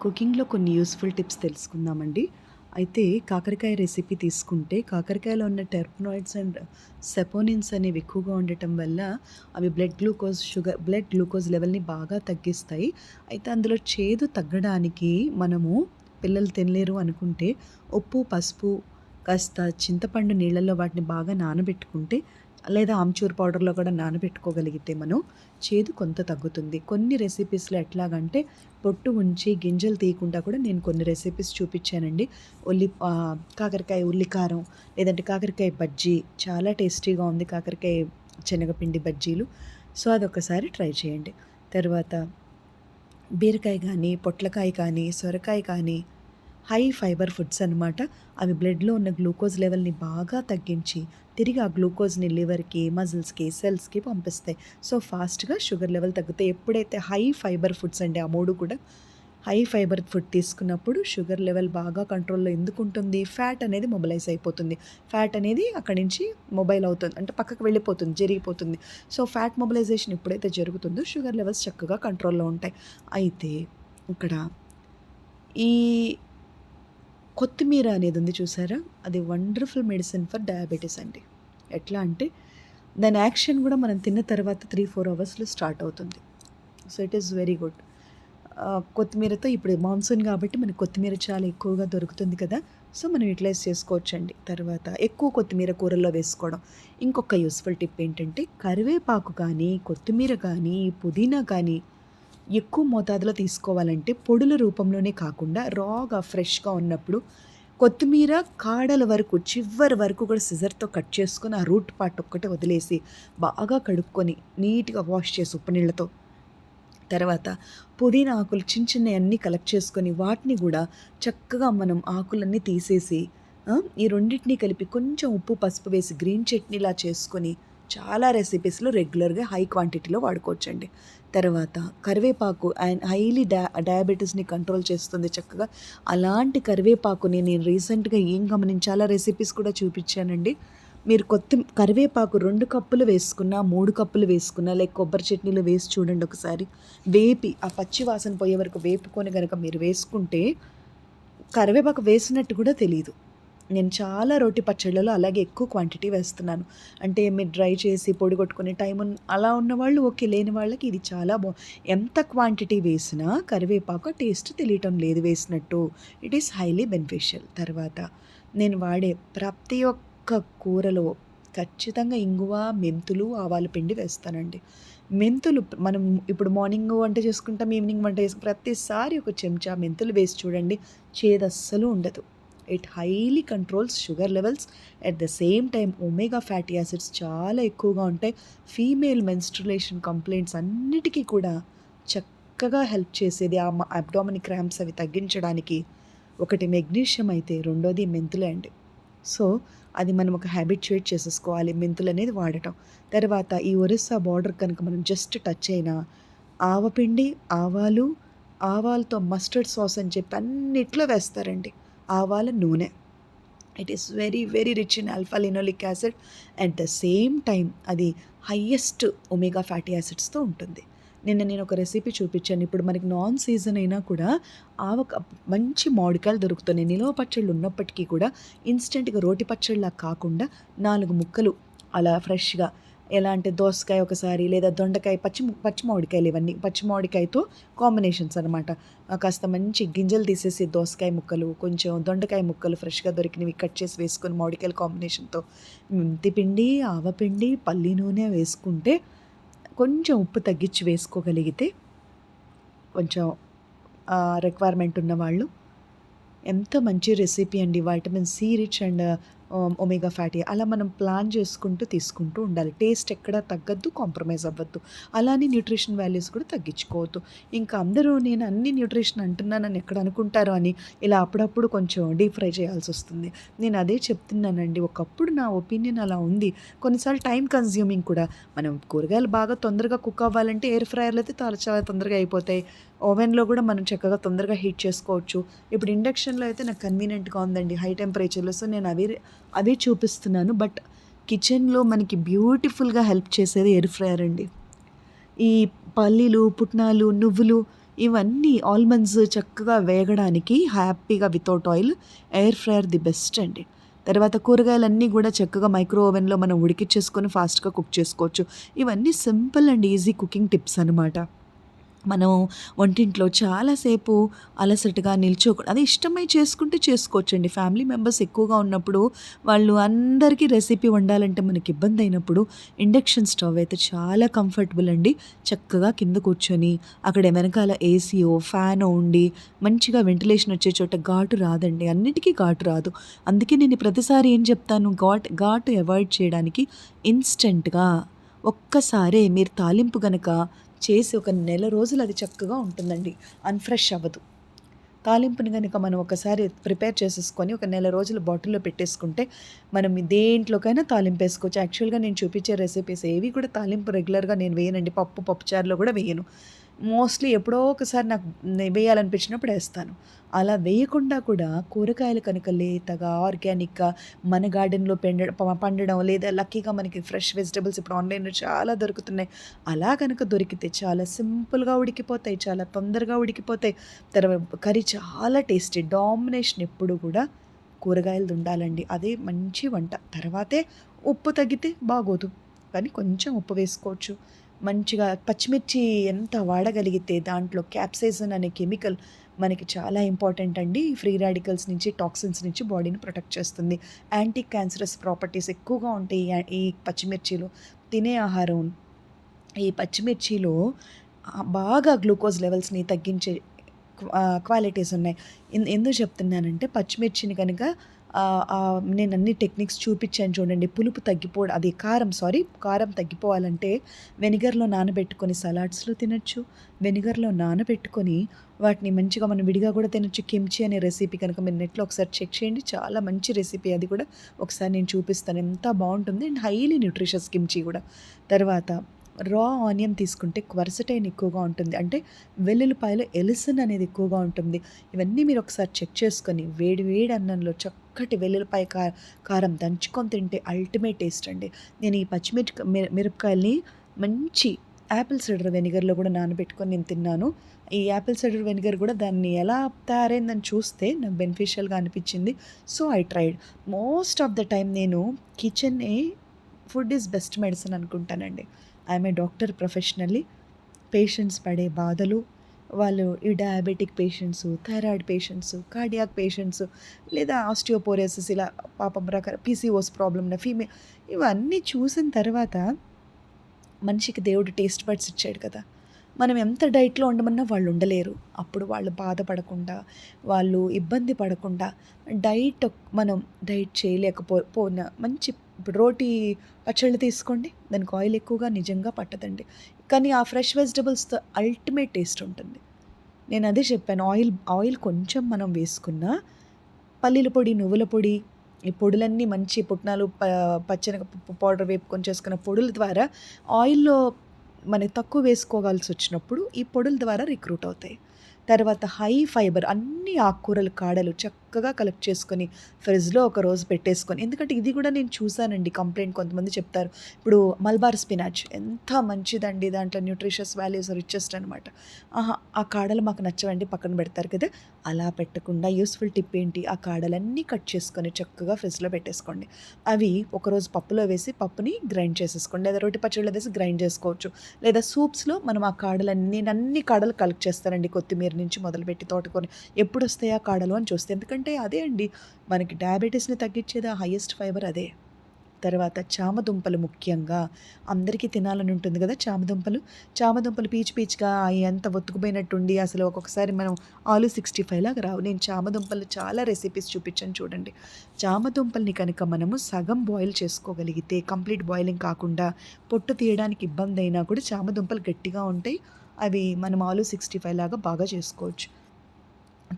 కుకింగ్‌లో కొన్ని useful tips తెలుసుకుందామండి. అయితే కాకరకాయ రెసిపీ తీసుకుంటే, కాకరకాయలో ఉన్న టెర్పనాయిడ్స్ అండ్ సెపోనిన్స్ అనేవి ఎక్కువగా ఉండటం వల్ల అవి బ్లడ్ గ్లూకోజ్ లెవెల్‌ని బాగా తగ్గిస్తాయి. అయితే అందులో చేదు తగ్గడానికి మనము పిల్లలు తినలేరు అనుకుంటే ఉప్పు, పసుపు, కాస్త చింతపండు నీళ్ళల్లో వాటిని బాగా నానబెట్టుకుంటే లేదా ఆమ్చూర్ పౌడర్‌లో కూడా నానబెట్టుకోగలిగితే మనం చేదు కొంత తగ్గుతుంది. కొన్ని రెసిపీస్‌లో ఎట్లాగంటే పొట్టు ఉంచి గింజలు తీయకుండా కూడా నేను కొన్ని రెసిపీస్ చూపిచ్చానండి. కాకరకాయ ఉల్లికారం, లేదంటే కాకరకాయ బజ్జీ చాలా టేస్టీగా ఉంది కాకరకాయ శనగపిండి బజ్జీలు. సో, అదొకసారి ట్రై చేయండి. తర్వాత బీరకాయ గానీ, పొట్లకాయ కానీ, సొరకాయ కానీ హై ఫైబర్ ఫుడ్స్ అనమాట. అవి బ్లడ్‌లో ఉన్న గ్లూకోజ్ లెవెల్‌ని బాగా తగ్గించి, తిరిగి ఆ గ్లూకోజ్‌ని లివర్‌కి, మజిల్స్‌కి, సెల్స్‌కి పంపిస్తాయి. సో, ఫాస్ట్‌గా షుగర్ లెవెల్ తగ్గుతాయి. ఎప్పుడైతే హై ఫైబర్ ఫుడ్స్ అండి ఆ 3 కూడా హై ఫైబర్ ఫుడ్ తీసుకున్నప్పుడు షుగర్ లెవెల్ బాగా కంట్రోల్‌లో ఎందుకుంటుంది? ఫ్యాట్ అనేది మొబిలైజ్ అయిపోతుంది. ఫ్యాట్ అనేది అక్కడి నుంచి మొబైల్ అవుతుంది. అంటే పక్కకు వెళ్ళిపోతుంది, జరిగిపోతుంది. సో, ఫ్యాట్ మొబిలైజేషన్ ఎప్పుడైతే జరుగుతుందో షుగర్ లెవెల్స్ చక్కగా కంట్రోల్‌లో ఉంటాయి. అయితే ఇక్కడ ఈ కొత్తిమీర అనేది ఉంది చూసారా? అది వండర్‌ఫుల్ మెడిసిన్ ఫర్ డయాబెటిస్ అండి. ఎట్లా అంటే దాని యాక్షన్ గూడా మనం తిన్న తర్వాత 3, 4 అవర్స్‌లో స్టార్ట్ అవుతుంది. So, it is very good. కొత్తిమీరతో ఇప్పుడు మాన్సూన్ గాబట్టి మనకు కొత్తిమీర చాలా ఎక్కువగా దొరుకుతుంది కదా! సో, మనం యుటిలైజ్ చేసుకోవచ్చండి. తర్వాత ఎక్కువ కొత్తిమీర కూరల్లో వేసుకోవడం. ఇంకొక యూజ్‌ఫుల్ టిప్ ఏంటంటే కరివేపాకు కానీ, కొత్తిమీర కానీ, పుదీనా కానీ ఎక్కువ మోతాదులో తీసుకోవాలంటే పొడుల రూపంలోనే కాకుండా రాగా ఫ్రెష్‌గా ఉన్నప్పుడు కొత్తిమీర కాడల వరకు చివరి వరకు కూడా సిజర్‌తో కట్ చేసుకొని ఆ రూట్ పార్ట్ ఒక్కటే వదిలేసి బాగా కడుక్కొని నీట్‌గా వాష్ చేసి ఉప్పు నీళ్ళతో. తర్వాత పుదీనా ఆకులు చిన్న చిన్నయన్నీ కలెక్ట్ చేసుకొని వాటిని గూడా చక్కగా మనం ఆకులన్నీ తీసేసి ఈ రెండిటిని కలిపి కొంచెం ఉప్పు, పసుపు వేసి గ్రీన్ చట్నీలా చేసుకొని చాలా రెసిపీస్‌లో రెగ్యులర్‌గా హై క్వాంటిటీలో వాడుకోవచ్చండి. తర్వాత కరివేపాకు అండ్ హైలీ డయాబెటిస్‌ని కంట్రోల్ చేస్తుంది చక్కగా. అలాంటి కరివేపాకుని నేను రీసెంట్‌గా ఏం గమనించాలా రెసిపీస్ కూడా చూపిచ్చానండి. మీరు కరివేపాకు 2 కప్పులు వేసుకున్నా, 3 కప్పులు వేసుకున్నా, లైక్ కొబ్బరి చట్నీలో వేసి చూడండి ఒకసారి. వేపి ఆ పచ్చి వాసన పోయే వరకు వేపుకొని గనక మీరు వేసుకుంటే, కరివేపాకు వేసినట్టు కూడా తెలీదు. నేను చాలా రోటి పచ్చళ్ళలో అలాగే ఎక్కువ క్వాంటిటీ వేస్తున్నాను. అంటే మీరు డ్రై చేసి పొడి కొట్టుకునే అలా ఉన్నవాళ్ళు ఓకే. లేని వాళ్ళకి ఇది చాలా ఎంత క్వాంటిటీ వేసినా కరివేపాకు టేస్ట్ తెలియటం లేదు వేసినట్టు. It is highly beneficial. తర్వాత నేను వాడే ప్రతి ఒక్క కూరలో ఖచ్చితంగా ఇంగువ, మెంతులు, ఆవాల పిండి వేస్తానండి. మెంతులు మనం ఇప్పుడు మార్నింగ్ వంట చేసుకుంటాం, ఈవినింగ్ వంట ప్రతిసారి ఒక చెంచా మెంతులు వేసి చూడండి. చేదస్సలు ఉండదు. It highly controls sugar levels. At the same time omega fatty acids చాలా ఎక్కువగా ఉంటాయి. ఫీమేల్ మెన్స్ట్రులేషన్ కంప్లైంట్స్ అన్నిటికీ కూడా చక్కగా హెల్ప్ చేసేది అబ్డామిన్ క్రాంప్స్ అవి తగ్గించడానికి. ఒకటి మెగ్నీషియం అయితే రెండోది మెంతులే అండి. సో, అది మనం ఒక హ్యాబిచ్యుయేట్ చేసేసుకోవాలి మెంతులనేది వాడటం. తర్వాత ఈ ఒరిస్సా బోర్డర్ కనుక మనం జస్ట్ టచ్ అయినా ఆవపిండి, ఆవాలు, ఆవాలతో మస్టర్డ్ సాస్ అని చెప్పి అన్నిట్లో వేస్తారండి. ఆవాల నూనె. It is very very rich in alpha linoleic acid. At the same time అది హైయెస్ట్ ఒమేగా ఫ్యాటీ యాసిడ్స్‌తో ఉంటుంది. నేను ఒక రెసిపీ చూపించాను. ఇప్పుడు మనకి నాన్ సీజన్ అయినా కూడా ఆవక మంచి మామిడికాయలు దొరుకుతున్నాయి. నిలవ పచ్చళ్ళు ఉన్నప్పటికీ కూడా ఇన్‌స్టంట్‌గా రోటి పచ్చడిలా కాకుండా 4 ముక్కలు అలా ఫ్రెష్‌గా ఎలా అంటే దోసకాయ ఒకసారి లేదా దొండకాయ పచ్చి మామిడికాయలు ఇవన్నీ. పచ్చి మామిడికాయతో కాంబినేషన్స్ అనమాట. కాస్త మంచి గింజలు తీసేసి దోసకాయ ముక్కలు, కొంచెం దొండకాయ ముక్కలు ఫ్రెష్‌గా దొరికినవి కట్ చేసి వేసుకొని మామిడికాయల కాంబినేషన్‌తో మెంతిపిండి, ఆవపిండి, పల్లి నూనె వేసుకుంటే కొంచెం ఉప్పు తగ్గించి వేసుకోగలిగితే కొంచెం రిక్వైర్మెంట్ ఉన్నవాళ్ళు ఎంత మంచి రెసిపీ అండి. Vitamin C rich and omega fatty అలా మనం ప్లాన్ చేసుకుంటూ తీసుకుంటూ ఉండాలి. టేస్ట్ ఎక్కడ తగ్గద్దు, కాంప్రమైజ్ అవ్వద్దు. అలానే న్యూట్రిషన్ వాల్యూస్ కూడా తగ్గించుకోవద్దు. ఇంకా అందరూ నేను అన్ని న్యూట్రిషన్ అంటున్నానని ఎక్కడ అనుకుంటారో అని ఇలా అప్పుడప్పుడు కొంచెం డీప్ ఫ్రై చేయాల్సొస్తుంది. నేను అదే చెప్తున్నానండి. ఒకప్పుడు నా ఒపీనియన్ అలా ఉంది. కొన్నిసార్లు టైం కన్జ్యూమింగ్ కూడా. మనం కూరగాయలు బాగా తొందరగా కుక్ అవ్వాలంటే ఎయిర్ ఫ్రైయర్‌లో అయితే చాలా తొందరగా అయిపోతాయి. ఓవెన్‌లో కూడా మనం చక్కగా తొందరగా హీట్ చేసుకోవచ్చు. ఇప్పుడు ఇండక్షన్‌లో అయితే నాకు కన్వీనియంట్‌గా ఉందండి హై టెంపరేచర్‌లో. సో, నేను అవే చూపిస్తున్నాను. బట్ కిచెన్‌లో మనకి బ్యూటిఫుల్‌గా హెల్ప్ చేసేది ఎయిర్ ఫ్రైయర్ అండి. ఈ పల్లీలు, పుట్నాలు, నువ్వులు ఇవన్నీ ఆల్మండ్స్ చక్కగా వేగడానికి హ్యాపీగా without oil air fryer the best అండి. తర్వాత కూరగాయలన్నీ కూడా చక్కగా మైక్రో ఓవెన్‌లో మనం ఉడికిచ్చేసుకొని ఫాస్ట్‌గా కుక్ చేసుకోవచ్చు. ఇవన్నీ simple and easy cooking tips అనమాట. మనం వంటింట్లో చాలాసేపు అలసటగా అది ఇష్టమై చేసుకుంటే చేసుకోవచ్చండి. ఫ్యామిలీ మెంబర్స్ ఎక్కువగా ఉన్నప్పుడు వాళ్ళు అందరికీ రెసిపీ వండాలంటే మనకి ఇబ్బంది అయినప్పుడు ఇండక్షన్ స్టవ్ అయితే చాలా కంఫర్టబుల్ అండి. చక్కగా కింద కూర్చొని అక్కడ వెనకాల ఏసీయో, ఫ్యానో ఉండి మంచిగా వెంటిలేషన్ వచ్చే చోట ఘాటు రాదండి. అన్నిటికీ ఘాటు రాదు. అందుకే నేను ప్రతిసారి ఏం చెప్తాను, ఘాటు అవాయిడ్ చేయడానికి ఇన్‌స్టంట్‌గా ఒక్కసారే మీరు తాలింపు గనక చేసి ఒక నెల రోజులు అది చక్కగా ఉంటుందండి. అన్‌ఫ్రెష్ అవ్వదు. తాలింపుని గనుక మనం ఒకసారి ప్రిపేర్ చేసేసుకొని ఒక నెల రోజులు బాటిల్‌లో పెట్టేసుకుంటే మనం దేంట్లోకైనా తాలింపేసుకోవచ్చు. యాక్చువల్‌గా నేను చూపించే రెసిపీస్ ఏవి కూడా తాలింపు రెగ్యులర్‌గా నేను వేయనండి. పప్పుచారులో కూడా వేయను. మోస్ట్లీ ఎప్పుడో ఒకసారి నాకు వేయాలనిపించినప్పుడు ఏస్తాను. అలా వేయకుండా కూడా కూరగాయలు కనుక లేతగా, ఆర్గానిక్‌గా మన గార్డెన్‌లో పండడం లేదా లక్కీగా మనకి ఫ్రెష్ వెజిటబుల్స్ ఇప్పుడు ఆన్‌లైన్‌లో చాలా దొరుకుతున్నాయి. అలా కనుక దొరికితే చాలా సింపుల్‌గా ఉడికిపోతాయి. చాలా తొందరగా ఉడికిపోతాయి. కర్రీ చాలా టేస్టీ. డామినేషన్ ఎప్పుడు కూడా కూరగాయలది ఉండాలండి. అదే మంచి వంట. తర్వాతే ఉప్పు తగ్గితే బాగోదు. కానీ కొంచెం ఉప్పు వేసుకోవచ్చు. మంచిగా పచ్చిమిర్చి ఎంత వాడగలిగితే దాంట్లో క్యాప్సైసిన్ అనే కెమికల్ మనకి చాలా ఇంపార్టెంట్ అండి. ఫ్రీ రాడికల్స్ నుంచి, టాక్సిన్స్ నుంచి బాడీని ప్రొటెక్ట్ చేస్తుంది. యాంటీ క్యాన్సరస్ ప్రాపర్టీస్ ఎక్కువగా ఉంటాయి ఈ పచ్చిమిర్చిలో. తినే ఆహారం ఈ పచ్చిమిర్చిలో బాగా గ్లూకోజ్ లెవెల్స్‌ని తగ్గించే క్వాలిటీస్ ఉన్నాయి. ఎందుకు చెప్తున్నానంటే పచ్చిమిర్చిని కనుక నేను అన్ని టెక్నిక్స్ చూపించాను చూడండి. పులుపు తగ్గిపోవడం అది కారం తగ్గిపోవాలంటే వెనిగర్‌లో నానబెట్టుకొని సలాడ్స్‌లో తినొచ్చు. వెనిగర్‌లో నానబెట్టుకొని వాటిని మంచిగా మనం విడిగా కూడా తినొచ్చు. కిమ్చి అనే రెసిపీ కనుక మీరు నెట్‌లో ఒకసారి చెక్ చేయండి. చాలా మంచి రెసిపీ అది కూడా. ఒకసారి నేను చూపిస్తాను. ఎంత బావుంటుంది అండ్ హైలీ న్యూట్రిషియస్ కిమ్చి కూడా. తర్వాత రా ఆనియన్ తీసుకుంటే క్వర్సటైన్ ఎక్కువగా ఉంటుంది. అంటే వెల్లుల్లిపాయలో ఎలిసిన్ అనేది ఎక్కువగా ఉంటుంది. ఇవన్నీ మీరు ఒకసారి చెక్ చేసుకొని వేడి వేడి అన్నంలో చక్కటి వెల్లుల్లిపాయ కారం దంచుకొని తింటే అల్టిమేట్ టేస్ట్ అండి. నేను ఈ మిరపకాయల్ని మంచి యాపిల్ సిడర్ వెనిగర్‌లో కూడా నానబెట్టుకొని నేను తిన్నాను. ఈ యాపిల్ సిడర్ వెనిగర్ కూడా దాన్ని ఎలా తయారైందని చూస్తే నాకు బెనిఫిషియల్‌గా అనిపించింది. So, I tried. Most of the time నేను కిచెనే ఫుడ్ ఈజ్ బెస్ట్ మెడిసిన్ అనుకుంటానండి. I'm a doctor professionally. Patients పడే బాధలు, వాళ్ళు ఈ diabetic patients, thyroid patients, cardiac patients లేదా ఆస్టియోపోరోసిస్ ఇలా పాపం పీసీఓఎస్ ప్రాబ్లమ్ ఉన్న ఇవన్నీ చూసిన తర్వాత మనిషికి దేవుడు టేస్ట్ బడ్స్ ఇచ్చాడు కదా! మనం ఎంత డైట్‌లో ఉండమన్నా వాళ్ళు ఉండలేరు. అప్పుడు వాళ్ళు బాధపడకుండా, వాళ్ళు ఇబ్బంది పడకుండా మనం డైట్ పోయినా మంచి ఇప్పుడు రోటీ పచ్చళ్ళు తీసుకోండి. దానికి ఆయిల్ ఎక్కువగా నిజంగా పట్టదండి. కానీ ఆ ఫ్రెష్ వెజిటబుల్స్‌తో అల్టిమేట్ టేస్ట్ ఉంటుంది. నేను అదే చెప్పాను. ఆయిల్ కొంచెం మనం వేసుకున్నా పల్లీల పొడి, నువ్వుల పొడి, ఈ పొడులన్నీ మంచి పుట్నాలు, పచ్చెనగపప్పు పౌడర్ వేపుకొని చేసుకున్న పొడుల ద్వారా ఆయిల్‌లో మనకి తక్కువ వేసుకోవాల్సొచ్చినప్పుడు ఈ పొడుల ద్వారా రిక్రూట్ అవుతాయి. తర్వాత హై ఫైబర్ అన్ని ఆకుకూరలు కాడలు చక్కగా కలెక్ట్ చేసుకొని ఫ్రిడ్జ్‌లో ఒక రోజు పెట్టేసుకొని ఎందుకంటే ఇది కూడా నేను చూసానండి కంప్లెయింట్ కొంతమంది చెప్తారు. ఇప్పుడు మల్బార్ స్పినాచ్ ఎంత మంచిదండి. దాంట్లో న్యూట్రిషియస్ వాల్యూస్ రిచెస్ట్ అనమాట. ఆ కాడలు మాకు నచ్చవండి పక్కన పెడతారు కదా! అలా పెట్టకుండా యూస్‌ఫుల్ టిప్ ఏంటి, ఆ కాడలన్నీ కట్ చేసుకొని చక్కగా ఫ్రిడ్జ్‌లో పెట్టేసుకోండి. అవి ఒకరోజు పప్పులో వేసి పప్పుని గ్రైండ్ చేసేసుకోండి. లేదా రోటి పచ్చడిలో వేసి గ్రైండ్ చేసుకోవచ్చు. లేదా సూప్స్‌లో మనం ఆ కాడలన్నీ నేనన్ని కాడలు కలెక్ట్ చేస్తానండి. కొత్తిమీర నుంచి మొదలుపెట్టి తోటకూర ఎప్పుడొస్తాయి ఆ కాడలు అని చూస్తే. ఎందుకంటే అదే అండి మనకి డయాబెటీస్‌ని తగ్గించేది ఆ హైయెస్ట్ ఫైబర్ అదే. తర్వాత చామదుంపలు ముఖ్యంగా అందరికీ తినాలని ఉంటుంది కదా! చామదుంపలు పీచుగా ఎంత ఒత్తుకుపోయినట్టుండి అసలు ఒక్కొక్కసారి మనం ఆలు 65 లాగా రావు. నేను చామదుంపలు చాలా రెసిపీస్ చూపించాను చూడండి. చామదుంపల్ని కనుక మనము సగం బాయిల్ చేసుకోగలిగితే కంప్లీట్ బాయిలింగ్ కాకుండా పొట్టు తీయడానికి ఇబ్బంది అయినా కూడా చామదుంపలు గట్టిగా ఉంటాయి. అవి మనం ఆలు 65 లాగా బాగా చేసుకోవచ్చు.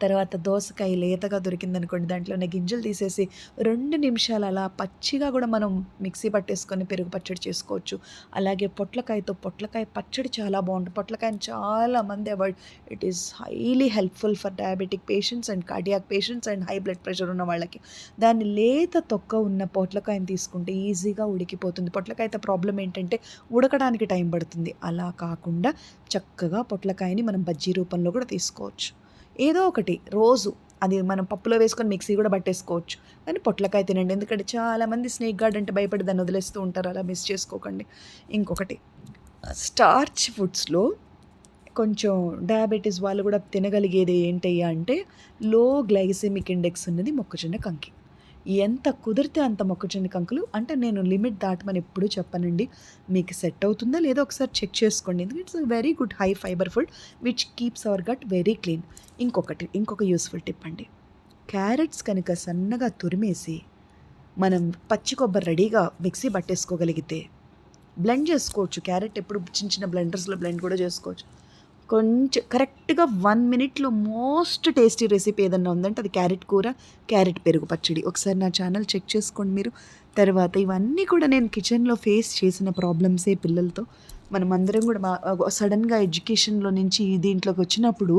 తర్వాత దోసకాయ లేతగా దొరికిందనుకోండి, దాంట్లో ఉన్న గింజలు తీసేసి 2 నిమిషాలు అలా పచ్చిగా కూడా మనం మిక్సీ పట్టేసుకొని పెరుగు పచ్చడి చేసుకోవచ్చు. అలాగే పొట్లకాయ పచ్చడి చాలా బాగుంటుంది. పొట్లకాయని చాలామంది avoid, it is highly helpful for diabetic patients and cardiac patients and high blood pressure ఉన్న వాళ్ళకి. దాన్ని లేత తొక్క ఉన్న పొట్లకాయని తీసుకుంటే ఈజీగా ఉడికిపోతుంది. పొట్లకాయతో ప్రాబ్లం ఏంటంటే ఉడకడానికి టైం పడుతుంది. అలా కాకుండా చక్కగా పొట్లకాయని మనం బజ్జీ రూపంలో కూడా తీసుకోవచ్చు. ఏదో ఒకటి రోజు అది మనం పప్పులో వేసుకొని మిక్సీ కూడా పట్టేసుకోవచ్చు. కానీ పొట్లకాయ తినండి. ఎందుకంటే చాలామంది స్నేక్ గార్డ్ అంటే భయపడి దాన్ని వదిలేస్తూ ఉంటారు. అలా మిస్ చేసుకోకండి. ఇంకొకటి, స్టార్చ్ ఫుడ్స్లో కొంచెం డయాబెటీస్ వాళ్ళు కూడా తినగలిగేది ఏంటయ్యా అంటే లో గ్లైసెమిక్ ఇండెక్స్ ఉన్నది మొక్కజొన్న కంకి. ఎంత కుదిరితే అంత మొక్కజొన్న కంకులు, అంటే నేను లిమిట్ దాటమని ఎప్పుడూ చెప్పనండి. మీకు సెట్ అవుతుందా లేదో ఒకసారి చెక్ చేసుకోండి. ఎందుకంటే it's very good high fibre food which keeps hour gut very clean. ఇంకొక యూస్ఫుల్ టిప్ అండి, క్యారెట్స్ కనుక సన్నగా తురిమేసి మనం పచ్చి కొబ్బరి రెడీగా మిక్సీ పట్టేసుకోగలిగితే బ్లెండ్ చేసుకోవచ్చు. క్యారెట్ ఎప్పుడు చిన్న చిన్న బ్లెండర్స్లో బ్లెండ్ కూడా చేసుకోవచ్చు. కొంచెం కరెక్ట్గా 1 మినిట్లో మోస్ట్ టేస్టీ రెసిపీ ఏదన్నా ఉందంటే అది క్యారెట్ కూర, క్యారెట్ పెరుగు పచ్చడి. ఒకసారి నా ఛానల్ చెక్ చేసుకోండి మీరు. తర్వాత ఇవన్నీ కూడా నేను కిచెన్లో ఫేస్ చేసిన ప్రాబ్లమ్సే పిల్లలతో. మనం అందరం కూడా సడన్గా ఎడ్యుకేషన్లో నుంచి దీంట్లోకి వచ్చినప్పుడు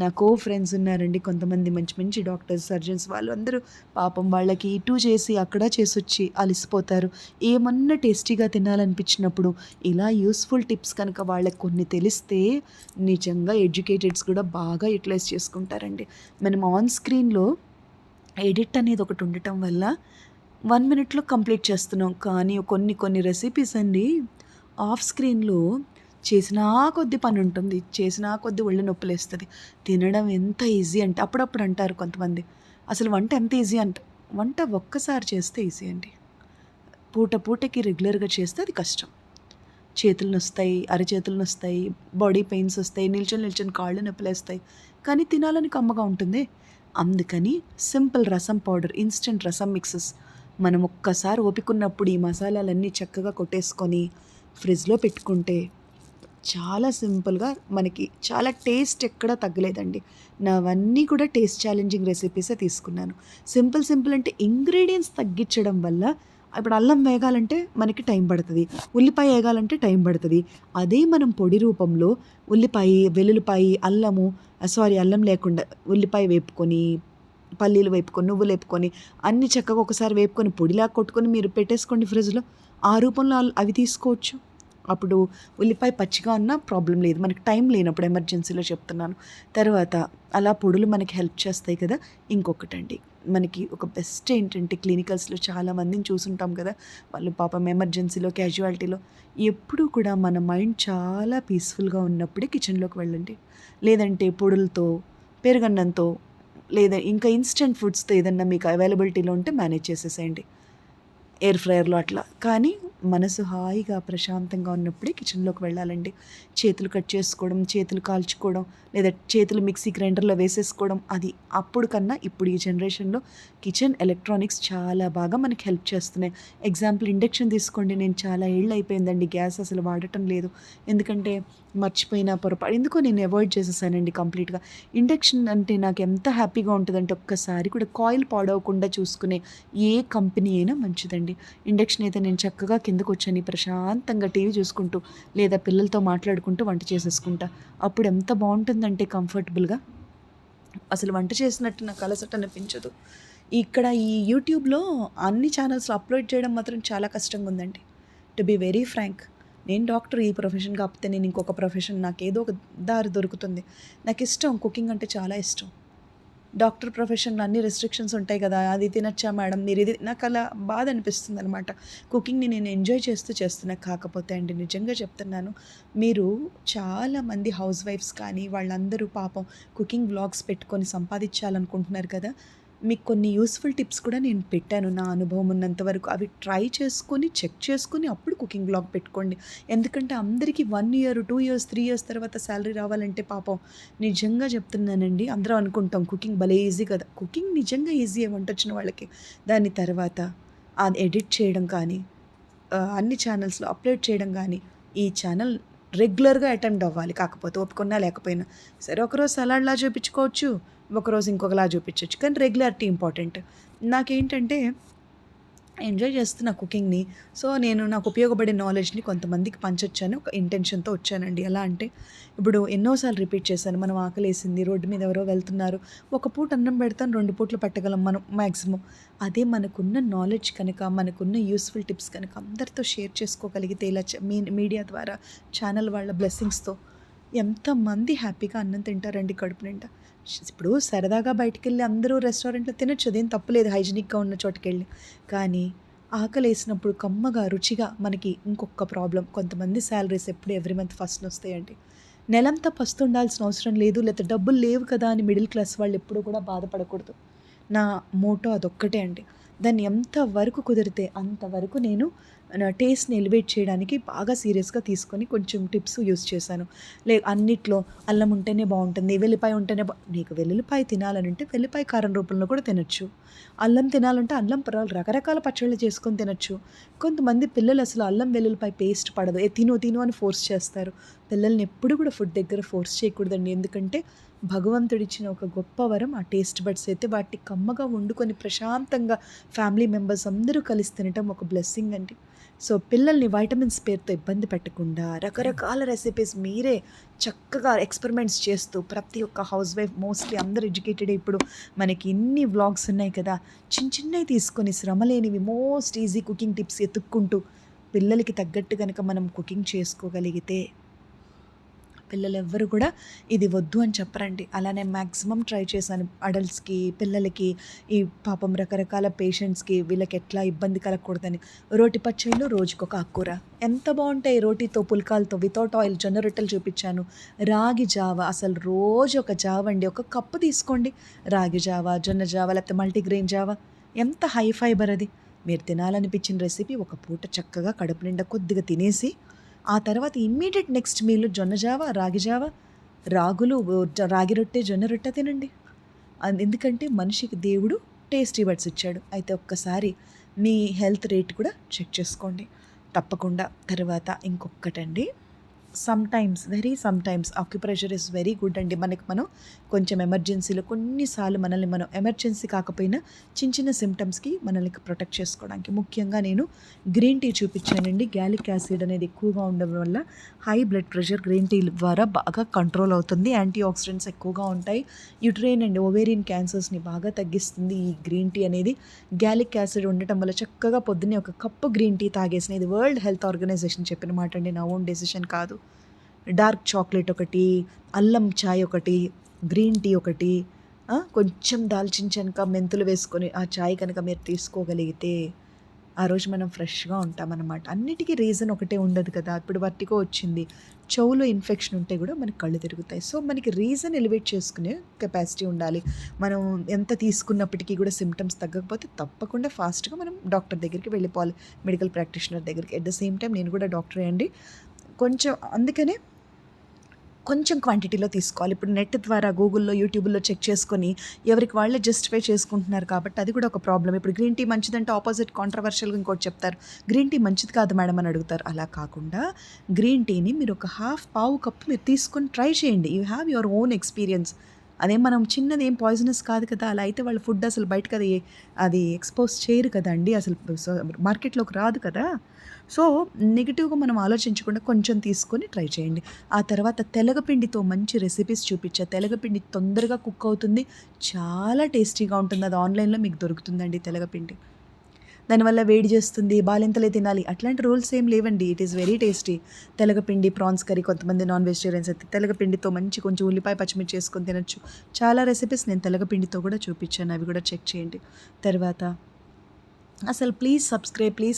నా ఫ్రెండ్స్ ఉన్నారండి కొంతమంది, మంచి మంచి డాక్టర్స్, సర్జన్స్, వాళ్ళు అందరూ పాపం వాళ్ళకి ఇటు చేసి అక్కడ చేసి వచ్చి అలసిపోతారు. ఏమన్నా టేస్టీగా తినాలనిపించినప్పుడు ఇలా యూస్ఫుల్ టిప్స్ కనుక వాళ్ళకి కొన్ని తెలిస్తే నిజంగా ఎడ్యుకేటెడ్స్ కూడా బాగా యూటిలైజ్ చేసుకుంటారండి. మనం ఆన్ స్క్రీన్లో ఎడిట్ అనేది ఒకటి ఉండటం వల్ల 1 మినిట్లో కంప్లీట్ చేస్తున్నాం. కానీ కొన్ని రెసిపీస్ అండి ఆఫ్ స్క్రీన్లో చేసినా కొద్ది పని ఉంటుంది, చేసినా కొద్ది ఒళ్ళు నొప్పులేస్తుంది. తినడం ఎంత ఈజీ అంటే అప్పుడప్పుడు అంటారు కొంతమంది, అసలు వంట ఎంత ఈజీ అంటే, వంట ఒక్కసారి చేస్తే ఈజీ అండి. పూటకి రెగ్యులర్గా చేస్తే అది కష్టం. చేతులు నొస్తాయి, అరచేతులు నొస్తాయి, బాడీ పెయిన్స్ వస్తాయి, నిల్చొని కాళ్ళు నొప్పులేస్తాయి. కానీ తినాలని కమ్మగా ఉంటుంది. అందుకని సింపుల్ రసం పౌడర్, ఇన్స్టెంట్ రసం మిక్సెస్ మనం ఒక్కసారి ఓపికన్నప్పుడు ఈ మసాలాలన్నీ చక్కగా కొట్టేసుకొని ఫ్రిడ్జ్లో పెట్టుకుంటే చాలా సింపుల్గా మనకి చాలా టేస్ట్ ఎక్కడా తగ్గలేదండి. నావన్నీ కూడా టేస్ట్ ఛాలెంజింగ్ రెసిపీసే తీసుకున్నాను. సింపుల్ అంటే ఇంగ్రీడియంట్స్ తగ్గించడం వల్ల, ఇప్పుడు అల్లం వేగాలంటే మనకి టైం పడుతుంది, ఉల్లిపాయ వేగాలంటే టైం పడుతుంది. అదే మనం పొడి రూపంలో ఉల్లిపాయ, వెల్లుల్లిపాయ, అల్లం లేకుండా ఉల్లిపాయ వేపుకొని, పల్లీలు వేపుకొని, నువ్వులు వేపుకొని అన్ని చక్కగా ఒకసారి వేపుకొని పొడిలా కొట్టుకొని మీరు పెట్టేసుకోండి ఫ్రిడ్జ్లో. ఆ రూపంలో అవి తీసుకోవచ్చు. అప్పుడు ఉల్లిపాయ పచ్చిగా ఉన్నా ప్రాబ్లం లేదు, మనకి టైం లేనప్పుడు ఎమర్జెన్సీలో చెప్తున్నాను. తర్వాత అలా పొడులు మనకి హెల్ప్ చేస్తాయి కదా. ఇంకొకటండి, మనకి ఒక బెస్ట్ ఏంటంటే క్లినికల్స్లో చాలామందిని చూసుంటాం కదా, వాళ్ళు పాపం ఎమర్జెన్సీలో, క్యాజువాలిటీలో, ఎప్పుడూ కూడా మన మైండ్ చాలా పీస్ఫుల్గా ఉన్నప్పుడే కిచెన్లోకి వెళ్ళండి. లేదంటే పొడులతో, పెరుగన్నంతో, లేదా ఇంకా ఇన్స్టెంట్ ఫుడ్స్తో ఏదన్నా మీకు అవైలబిలిటీలో ఉంటే మేనేజ్ చేసేసేయండి ఎయిర్ ఫ్రైయర్లో అట్లా. కానీ మనసు హాయిగా ప్రశాంతంగా ఉన్నప్పుడే కిచెన్లోకి వెళ్ళాలండి. చేతులు కట్ చేసుకోవడం, చేతులు కాల్చుకోవడం, లేదా చేతులు మిక్సీ గ్రైండర్లో వేసేసుకోవడం, అది అప్పుడు కన్నా ఇప్పుడు ఈ జనరేషన్లో కిచెన్ ఎలక్ట్రానిక్స్ చాలా బాగా మనకి హెల్ప్ చేస్తున్నాయి. ఎగ్జాంపుల్ ఇండక్షన్ తీసుకోండి. నేను చాలా ఏళ్ళు అయిపోయిందండి గ్యాస్ అసలు వాడటం లేదు. ఎందుకంటే మర్చిపోయిన పొరపాటు ఎందుకో నేను అవాయిడ్ చేసేసానండి కంప్లీట్గా. ఇండక్షన్ అంటే నాకు ఎంత హ్యాపీగా ఉంటుందంటే ఒక్కసారి కూడా కాయిల్ పాడవకుండా చూసుకునే ఏ కంపెనీ అయినా మంచిదండి. ఇండక్షన్ అయితే నేను చక్కగా కిందకు వచ్చాను ప్రశాంతంగా టీవీ చూసుకుంటూ, లేదా పిల్లలతో మాట్లాడుకుంటూ వంట చేసేసుకుంటా. అప్పుడు ఎంత బాగుంటుందంటే కంఫర్టబుల్గా, అసలు వంట చేసినట్టు నాకు అలసట అనిపించదు. ఇక్కడ ఈ యూట్యూబ్లో అన్ని ఛానల్స్లో అప్లోడ్ చేయడం మాత్రం చాలా కష్టంగా ఉందండి, టు బీ వెరీ ఫ్రాంక్. నేను డాక్టర్, ఈ ప్రొఫెషన్ కాకపోతే నేను ఇంకొక ప్రొఫెషన్, నాకు ఏదో ఒక దారి దొరుకుతుంది. నాకు ఇష్టం, కుకింగ్ అంటే చాలా ఇష్టం. డాక్టర్ ప్రొఫెషన్లో అన్ని రెస్ట్రిక్షన్స్ ఉంటాయి కదా, అది తినచ్చా మేడం మీరు, ఇది నాకు అలా బాధ అనిపిస్తుంది అనమాట. కుకింగ్ని నేను ఎంజాయ్ చేస్తున్నా. కాకపోతే అండి నిజంగా చెప్తున్నాను, మీరు చాలామంది హౌస్ వైఫ్స్ కానీ వాళ్ళందరూ పాపం కుకింగ్ వ్లాగ్స్ పెట్టుకొని సంపాదించాలనుకుంటున్నారు కదా. మీకు కొన్ని యూస్ఫుల్ టిప్స్ కూడా నేను పెట్టాను నా అనుభవం ఉన్నంత వరకు. అవి ట్రై చేసుకొని, చెక్ చేసుకొని అప్పుడు కుకింగ్ బ్లాగ్ పెట్టుకోండి. ఎందుకంటే అందరికీ 1 ఇయర్, 2 ఇయర్స్, 3 ఇయర్స్ తర్వాత శాలరీ రావాలంటే పాపం నిజంగా చెప్తున్నానండి, అందరూ అనుకుంటాం కుకింగ్ భలే ఈజీ కదా. కుకింగ్ నిజంగా ఈజీ వంట వచ్చిన వాళ్ళకి. దాని తర్వాత అది ఎడిట్ చేయడం కానీ, అన్ని ఛానల్స్లో అప్లోడ్ చేయడం కానీ, ఈ ఛానల్ రెగ్యులర్గా అటెంప్ట్ అవ్వాలి. కాకపోతే ఒప్పుకున్నా లేకపోయినా సరే, ఒకరోజు సలాడ్లా చూపించుకోవచ్చు, ఒకరోజు ఇంకొకలా చూపించొచ్చు. కానీ రెగ్యులారిటీ ఇంపార్టెంట్. నాకేంటంటే ఎంజాయ్ చేస్తున్నా కుకింగ్‌ని. సో, నేను నాకు ఉపయోగపడే నాలెడ్జ్‌ని కొంతమందికి పంచొచ్చని ఒక ఇంటెన్షన్‌తో వచ్చానండి. ఎలా అంటే, ఇప్పుడు ఎన్నో సార్లు రిపీట్ చేశాను. మనం ఆకలేసింది, రోడ్డు మీద ఎవరో వెళ్తున్నారు. ఒక పూట అన్నం పెడతాను, 2 పూటలు పెట్టగలం మనం మాక్సిమం. అదే మనకున్న నాలెడ్జ్ కనుక, మనకున్న యూస్‌ఫుల్ టిప్స్ కనుక అందరితో షేర్ చేసుకోగలిగితే ఇలా మీడియా ద్వారా, ఛానల్ వాళ్ళ బ్లెస్సింగ్స్‌తో ఎంతమంది హ్యాపీగా అన్నం తింటారండి కడుపు నిండా. ఇప్పుడు సరదాగా బయటికెళ్ళి అందరూ రెస్టారెంట్‌లో తినొచ్చు. అదేం తప్పు లేదు హైజీనిక్‌గా ఉన్న చోటుకెళ్ళి. కానీ ఆకలేసినప్పుడు కమ్మగా, రుచిగా మనకి ఇంకొక ప్రాబ్లమ్ కొంతమంది సాలరీస్ ఎప్పుడు ఎవ్రీ మంత్ ఫస్ట్‌నొస్తాయండి. నెలంతా పస్తుండాల్సిన అవసరం లేదు. లేతే డబ్బులు లేవు కదా అని మిడిల్ క్లాస్ వాళ్ళు ఎప్పుడూ కూడా బాధపడకూడదు. నా మోటో అదొక్కటే అండి. దాన్ని ఎంత వరకు కుదిరితే అంతవరకు నేను నా టేస్ట్‌ని ఎలివేట్ చేయడానికి బాగా సీరియస్‌గా తీసుకొని కొంచెం టిప్స్ యూజ్ చేశాను. అన్నిట్లో అల్లం ఉంటేనే బావుంటుంది, వెల్లిపాయ ఉంటేనే నీకు వెల్లుల్లిపాయ తినాలనంటే వెల్లిపాయ కారం రూపంలో కూడా తినొచ్చు. అల్లం తినాలంటే అల్లం రకరకాల పచ్చళ్ళు చేసుకొని తినొచ్చు. కొంతమంది పిల్లలు అసలు అల్లం వెల్లుల్లిపాయ పేస్ట్ పడదు. తిను తిను అని ఫోర్స్ చేస్తారు. పిల్లల్ని ఎప్పుడు కూడా ఫుడ్ దగ్గర ఫోర్స్ చేయకూడదండి. ఎందుకంటే భగవంతుడిచ్చిన ఒక గొప్ప వరం ఆ టేస్ట్ బడ్స్ అయితే వాటిని కమ్మగా వండుకొని ప్రశాంతంగా ఫ్యామిలీ మెంబర్స్ అందరూ కలిసి తినటం ఒక బ్లెస్సింగ్ అండి. సో, పిల్లల్ని వైటమిన్స్ పేరుతో ఇబ్బంది పెట్టకుండా రకరకాల రెసిపీస్ మీరే చక్కగా ఎక్స్పెరిమెంట్స్ చేస్తూ ప్రతి ఒక్క హౌస్ వైఫ్ మోస్ట్లీ అందరూ ఎడ్యుకేటెడే ఇప్పుడు మనకి ఇన్ని వ్లాగ్స్ ఉన్నాయి కదా! చిన్నవి తీసుకొని శ్రమ లేనివి మోస్ట్ ఈజీ కుకింగ్ టిప్స్ ఎతుక్కుంటూ పిల్లలకి తగ్గట్టు గనక మనం కుకింగ్ చేసుకోగలిగితే పిల్లలెవ్వరు కూడా ఇది వద్దు అని చెప్పరండి. అలానే మ్యాక్సిమం ట్రై చేశాను. అడల్ట్స్‌కి, పిల్లలకి, ఈ పాపం రకరకాల పేషెంట్స్‌కి వీళ్ళకి ఎట్లా ఇబ్బంది కలగకూడదని. రోటి పచ్చళ్ళు రోజుకొక ఆకుకూర. ఎంత బావుంటాయి రోటీతో, పుల్కాలతో, వితౌట్ ఆయిల్ జొన్న రొట్టెలు చూపించాను. రాగి జావ అసలు రోజు ఒక జావ అండి. ఒక కప్పు తీసుకోండి. రాగి జావ, జొన్న జావ లేకపోతే మల్టీగ్రెయిన్ జావ. ఎంత హై ఫైబర్ అది. మీరు తినాలనిపించిన రెసిపీ ఒక పూట చక్కగా కడుపు నిండా కొద్దిగా తినేసి ఆ తర్వాత ఇమ్మీడియేట్ నెక్స్ట్ మీల్ జొన్న జావ, రాగి జావ, రాగులు, రాగి రొట్టె, జొన్న రొట్టె తినండి. ఎందుకంటే మనిషికి దేవుడు టేస్టీ బడ్స్ ఇచ్చాడు. అయితే ఒక్కసారి మీ హెల్త్ రేట్ కూడా చెక్ చేసుకోండి తప్పకుండా. తర్వాత ఇంకొకటండి, very sometimes acupressure is very good అండి. మనం కొంచెం ఎమర్జెన్సీలో కొన్నిసార్లు మనల్ని మనం ఎమర్జెన్సీ కాకపోయినా చిన్న సింప్టమ్స్‌కి మనల్ని ప్రొటెక్ట్ చేసుకోవడానికి ముఖ్యంగా నేను గ్రీన్ టీ చూపించానండి. గ్యాలిక్ యాసిడ్ అనేది ఎక్కువగా ఉండడం వల్ల high blood pressure green tea ద్వారా బాగా కంట్రోల్ అవుతుంది. యాంటీ ఆక్సిడెంట్స్ ఎక్కువగా ఉంటాయి. యుట్రైన్ అండ్ ఓవేరియన్ క్యాన్సర్స్ని బాగా తగ్గిస్తుంది ఈ గ్రీన్ టీ అనేది. గ్యాలిక్ యాసిడ్ ఉండటం వల్ల చక్కగా పొద్దున్నే ఒక కప్పు గ్రీన్ టీ తాగేసిన, ఇది వరల్డ్ హెల్త్ ఆర్గనైజేషన్ చెప్పిన మాట అండి, నా ఓన్ డెసిషన్ కాదు. డార్క్ చాక్లెట్ ఒకటి, అల్లం చాయ్ ఒకటి, గ్రీన్ టీ ఒకటి, కొంచెం దాల్చిన చెనక, మెంతులు వేసుకొని ఆ చాయ్ కనుక మీరు తీసుకోగలిగితే ఆ రోజు మనం ఫ్రెష్‌గా ఉంటామన్నమాట. అన్నిటికీ రీజన్ ఒకటే ఉండదు కదా! ఇప్పుడు వర్టిగో వచ్చింది, చెవులో ఇన్ఫెక్షన్ ఉంటే కూడా మనకి కళ్ళు తిరుగుతాయి. సో, మనకి రీజన్ ఎలివేట్ చేసుకునే కెపాసిటీ ఉండాలి. మనం ఎంత తీసుకున్నప్పటికీ కూడా సింప్టమ్స్ తగ్గకపోతే తప్పకుండా ఫాస్ట్‌గా మనం డాక్టర్ దగ్గరికి వెళ్ళిపోవాలి, మెడికల్ ప్రాక్టీషనర్ దగ్గరికి. ఎట్ ద సేమ్ టైం నేను కూడా డాక్టరే అండి. అందుకనే కొంచెం క్వాంటిటీలో తీసుకోవాలి. ఇప్పుడు నెట్ ద్వారా గూగుల్‌లో, యూట్యూబ్‌లో చెక్ చేసుకొని ఎవరికి వాళ్ళే జస్టిఫై చేసుకుంటున్నారు కాబట్టి అది కూడా ఒక ప్రాబ్లమ్. ఇప్పుడు గ్రీన్ టీ మంచిదంటే ఆపోజిట్ కాంట్రవర్షియల్‌గా ఇంకోటి చెప్తారు. గ్రీన్ టీ మంచిది కాదు మేడం అని అడుగుతారు. అలా కాకుండా గ్రీన్ టీని మీరు ఒక పావు కప్పు మీరు తీసుకొని ట్రై చేయండి. You have your own experience. అదేం మనం చిన్నది ఏం పాయిజనస్ కాదు కదా! అలా అయితే వాళ్ళ ఫుడ్ అసలు బయటకి అది ఎక్స్‌పోజ్ చేయరు కదండీ! అసలు మార్కెట్‌లోకి రాదు కదా! సో, నెగెటివ్‌గా మనం ఆలోచించకుండా కొంచెం తీసుకొని ట్రై చేయండి. ఆ తర్వాత తెలగపిండితో మంచి రెసిపీస్ చూపించా. తెలగపిండి తొందరగా కుక్ అవుతుంది. చాలా టేస్టీగా ఉంటుంది. అది ఆన్‌లైన్‌లో మీకు దొరుకుతుందండి తెలగపిండి. దానివల్ల వేడి చేస్తుంది, బాలింతలే తినాలి అట్లాంటి రూల్స్ ఏం లేవండి. It is very tasty. తెలగపిండి, ప్రాన్స్ కర్రీ, కొంతమంది నాన్ వెజిటేరియన్స్ అయితే తెలగపిండితో మంచి కొంచెం ఉల్లిపాయ, పచ్చిమిర్చి చేసుకొని తినొచ్చు. చాలా రెసిపీస్ నేను తెలగపిండితో కూడా చూపించాను. అవి కూడా చెక్ చేయండి. తర్వాత అసలు ప్లీజ్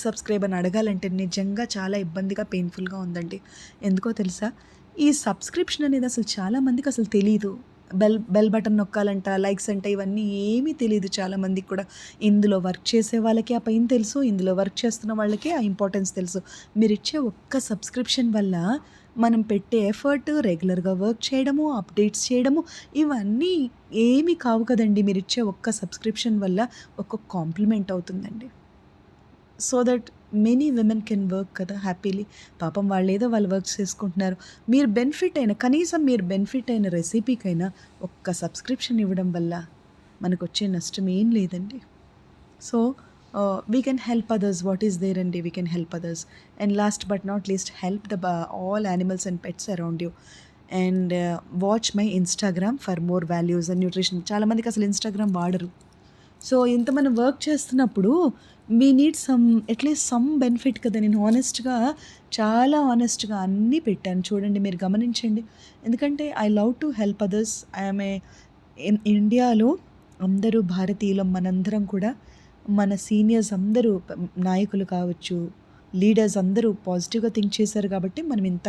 సబ్స్క్రైబ్ అని అడగాలంటే నిజంగా చాలా ఇబ్బందిగా, పెయిన్ఫుల్గా ఉందండి. ఎందుకో తెలుసా? ఈ సబ్స్క్రిప్షన్ అనేది అసలు చాలామందికి అసలు తెలీదు. బెల్ బటన్ నొక్కాలంట, లైక్స్ అంట, ఇవన్నీ ఏమీ తెలీదు చాలామందికి కూడా. ఇందులో వర్క్ చేసే వాళ్ళకి ఆ పెయిన్ తెలుసు, ఇందులో వర్క్ చేస్తున్న వాళ్ళకి ఆ ఇంపార్టెన్స్ తెలుసు. మీరిచ్చే ఒక్క సబ్స్క్రిప్షన్ వల్ల మనం పెట్టే ఎఫర్ట్, రెగ్యులర్గా వర్క్ చేయడము, అప్డేట్స్ చేయడము, ఇవన్నీ ఏమీ కావు కదండి. మీరిచ్చే ఒక్క సబ్స్క్రిప్షన్ వల్ల ఒక కాంప్లిమెంట్ అవుతుందండి. So that many women can work కదా హ్యాపీలీ. పాపం వాళ్ళేదో వాళ్ళు వర్క్ చేసుకుంటున్నారు. మీరు బెనిఫిట్ అయిన కనీసం మీరు బెనిఫిట్ అయిన రెసిపీకైనా ఒక్క సబ్స్క్రిప్షన్ ఇవ్వడం వల్ల మనకొచ్చే నష్టం ఏం లేదండి. So we can help others. What is there అండి, we can help others. And last but not least help all animals and pets around you. And watch my Instagram for more values and nutrition. చాలామందికి అసలు Instagram వాడరు. So ఇంత మనం work చేస్తున్నప్పుడు we need some at least some benefit కదా. నేను చాలా హానెస్ట్గా అన్నీ పెట్టాను చూడండి, మీరు గమనించండి. ఎందుకంటే I love to help others. I'm ఇండియాలో అందరూ భారతీయులం, మనందరం కూడా మన సీనియర్స్ అందరూ నాయకులు కావచ్చు, లీడర్స్ అందరూ పాజిటివ్గా థింక్ చేశారు కాబట్టి మనం ఇంత